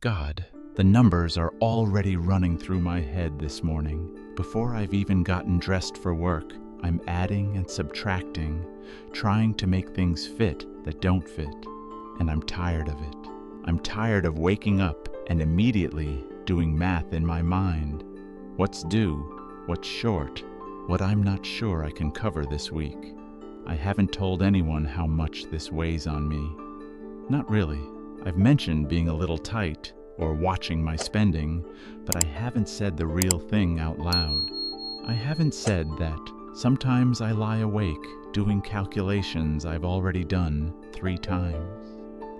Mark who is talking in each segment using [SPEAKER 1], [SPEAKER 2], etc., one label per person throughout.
[SPEAKER 1] God, the numbers are already running through my head this morning. Before I've even gotten dressed for work, I'm adding and subtracting, trying to make things fit that don't fit. And I'm tired of it. I'm tired of waking up and immediately doing math in my mind. What's due? What's short? What I'm not sure I can cover this week. I haven't told anyone how much this weighs on me. Not really. I've mentioned being a little tight or watching my spending, but I haven't said the real thing out loud. I haven't said that sometimes I lie awake doing calculations I've already done 3 times.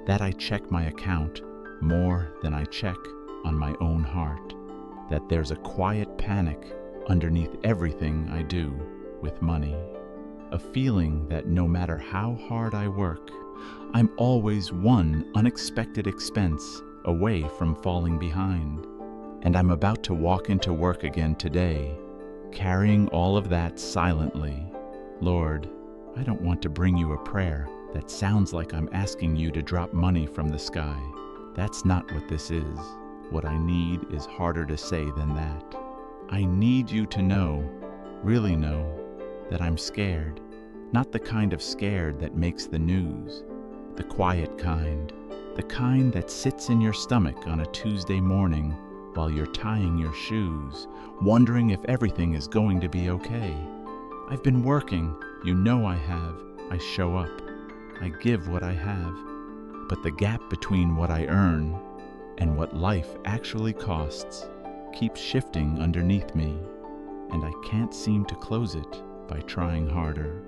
[SPEAKER 1] That I check my account more than I check on my own heart. That there's a quiet panic underneath everything I do with money. A feeling that no matter how hard I work, I'm always one unexpected expense away from falling behind. And I'm about to walk into work again today, carrying all of that silently. Lord, I don't want to bring you a prayer that sounds like I'm asking you to drop money from the sky. That's not what this is. What I need is harder to say than that. I need you to know, really know, that I'm scared. Not the kind of scared that makes the news. The quiet kind. The kind that sits in your stomach on a Tuesday morning while you're tying your shoes, wondering if everything is going to be okay. I've been working, you know I have. I show up. I give what I have. But the gap between what I earn and what life actually costs keeps shifting underneath me, and I can't seem to close it by trying harder.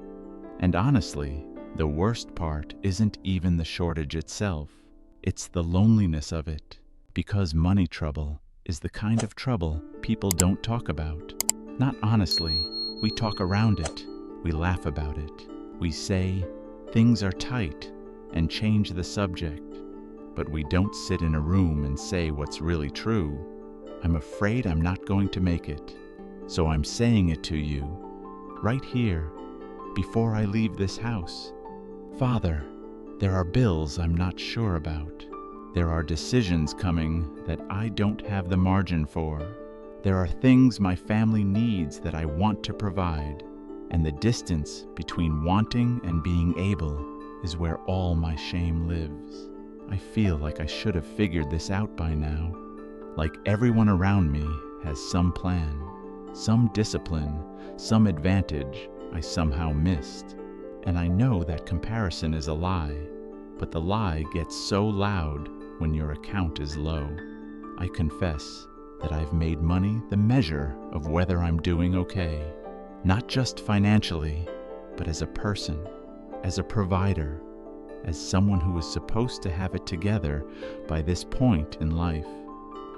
[SPEAKER 1] And honestly, the worst part isn't even the shortage itself. It's the loneliness of it, because money trouble is the kind of trouble people don't talk about. Not honestly. We talk around it. We laugh about it. We say things are tight and change the subject. But we don't sit in a room and say what's really true. I'm afraid I'm not going to make it. So I'm saying it to you, right here, before I leave this house. Father, there are bills I'm not sure about. There are decisions coming that I don't have the margin for. There are things my family needs that I want to provide. And the distance between wanting and being able is where all my shame lives. I feel like I should have figured this out by now. Like everyone around me has some plan, some discipline, some advantage I somehow missed. And I know that comparison is a lie, but the lie gets so loud when your account is low. I confess that I've made money the measure of whether I'm doing okay, not just financially, but as a person, as a provider, as someone who is supposed to have it together by this point in life.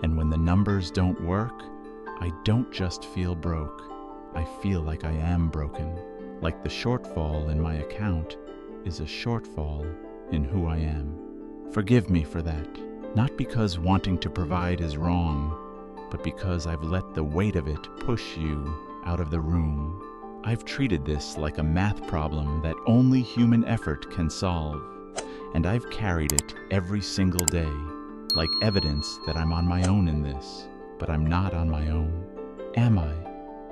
[SPEAKER 1] And when the numbers don't work, I don't just feel broke. I feel like I am broken. Like the shortfall in my account is a shortfall in who I am. Forgive me for that. Not because wanting to provide is wrong, but because I've let the weight of it push you out of the room. I've treated this like a math problem that only human effort can solve. And I've carried it every single day, like evidence that I'm on my own in this. But I'm not on my own. Am I?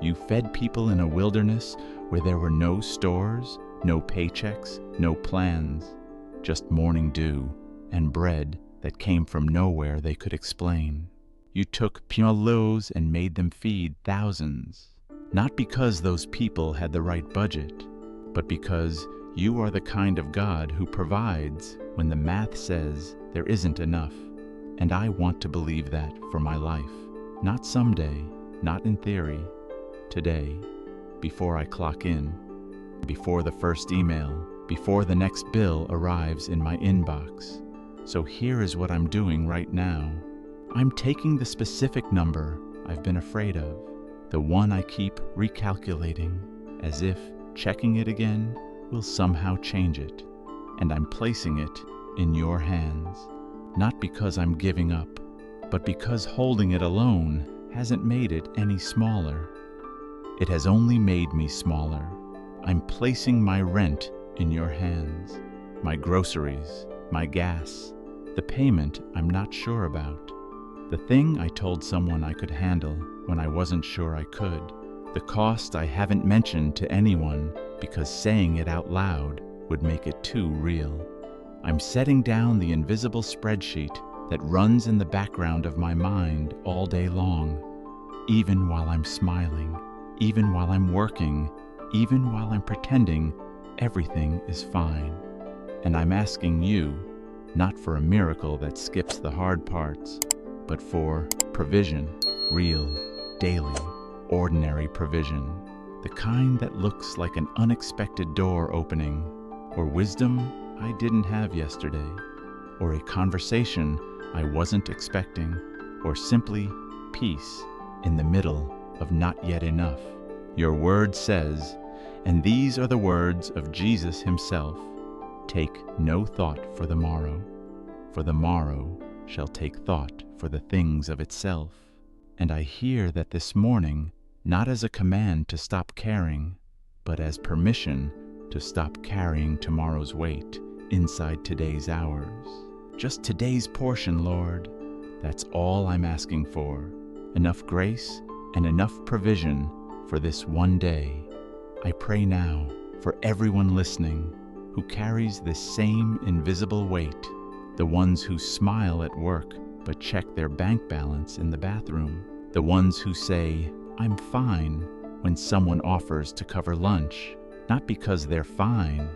[SPEAKER 1] You fed people in a wilderness where there were no stores, no paychecks, no plans, just morning dew and bread that came from nowhere they could explain. You took pure loaves and made them feed thousands. Not because those people had the right budget, but because you are the kind of God who provides when the math says there isn't enough. And I want to believe that for my life. Not someday, not in theory. Today, before I clock in, before the first email, before the next bill arrives in my inbox. So here is what I'm doing right now. I'm taking the specific number I've been afraid of, the one I keep recalculating, as if checking it again will somehow change it. And I'm placing it in your hands, not because I'm giving up, but because holding it alone hasn't made it any smaller. It has only made me smaller. I'm placing my rent in your hands, my groceries, my gas, The payment I'm not sure about. The thing I told someone I could handle when I wasn't sure I could. The cost I haven't mentioned to anyone because saying it out loud would make it too real. I'm setting down the invisible spreadsheet that runs in the background of my mind all day long, even while I'm smiling, even while I'm working, even while I'm pretending everything is fine. And I'm asking you, not for a miracle that skips the hard parts, but for provision, real, daily, ordinary provision. The kind that looks like an unexpected door opening, or wisdom I didn't have yesterday, or a conversation I wasn't expecting, or simply peace in the middle of not yet enough. Your word says, and these are the words of Jesus himself, take no thought for the morrow shall take thought for the things of itself. And I hear that this morning, not as a command to stop caring, but as permission to stop carrying tomorrow's weight inside today's hours. Just today's portion, Lord. That's all I'm asking for. Enough grace and enough provision for this one day. I pray now for everyone listening who carries this same invisible weight, the ones who smile at work but check their bank balance in the bathroom, the ones who say, I'm fine, when someone offers to cover lunch, not because they're fine,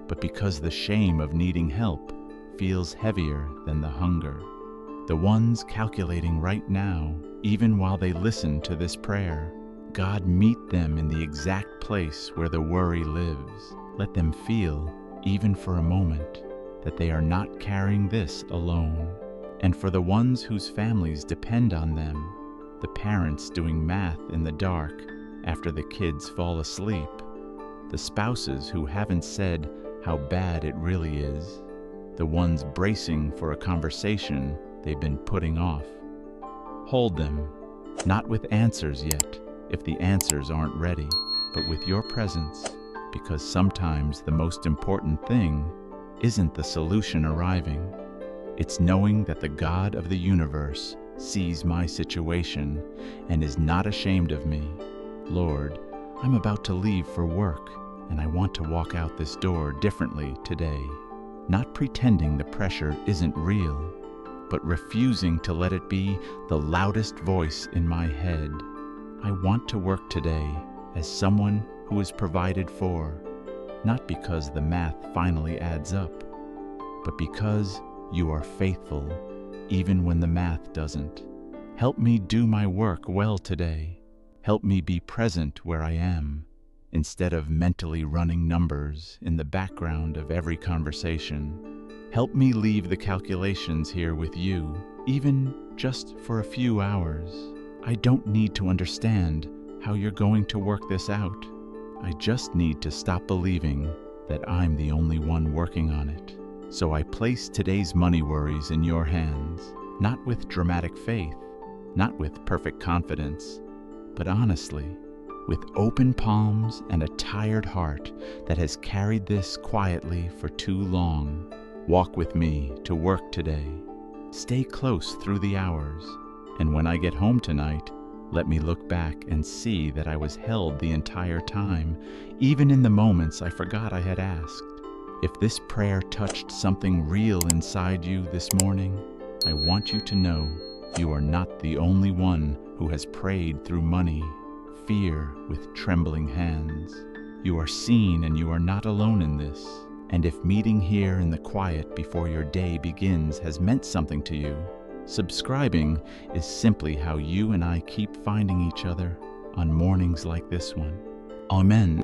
[SPEAKER 1] but because the shame of needing help feels heavier than the hunger. The ones calculating right now, even while they listen to this prayer, God, meet them in the exact place where the worry lives. Let them feel, even for a moment, that they are not carrying this alone. And for the ones whose families depend on them, the parents doing math in the dark after the kids fall asleep, the spouses who haven't said how bad it really is, the ones bracing for a conversation they've been putting off. Hold them, not with answers yet, if the answers aren't ready, but with your presence, because sometimes the most important thing isn't the solution arriving. It's knowing that the God of the universe sees my situation and is not ashamed of me. Lord, I'm about to leave for work, and I want to walk out this door differently today, not pretending the pressure isn't real, but refusing to let it be the loudest voice in my head. I want to work today as someone who is provided for, not because the math finally adds up, but because you are faithful even when the math doesn't. Help me do my work well today. Help me be present where I am, instead of mentally running numbers in the background of every conversation. Help me leave the calculations here with you, even just for a few hours. I don't need to understand how you're going to work this out. I just need to stop believing that I'm the only one working on it. So I place today's money worries in your hands, not with dramatic faith, not with perfect confidence, but honestly, with open palms and a tired heart that has carried this quietly for too long. Walk with me to work today. Stay close through the hours, and when I get home tonight, let me look back and see that I was held the entire time, even in the moments I forgot I had asked. If this prayer touched something real inside you this morning, I want you to know you are not the only one who has prayed through money, fear with trembling hands. You are seen and you are not alone in this. And if meeting here in the quiet before your day begins has meant something to you, subscribing is simply how you and I keep finding each other on mornings like this one. Amen.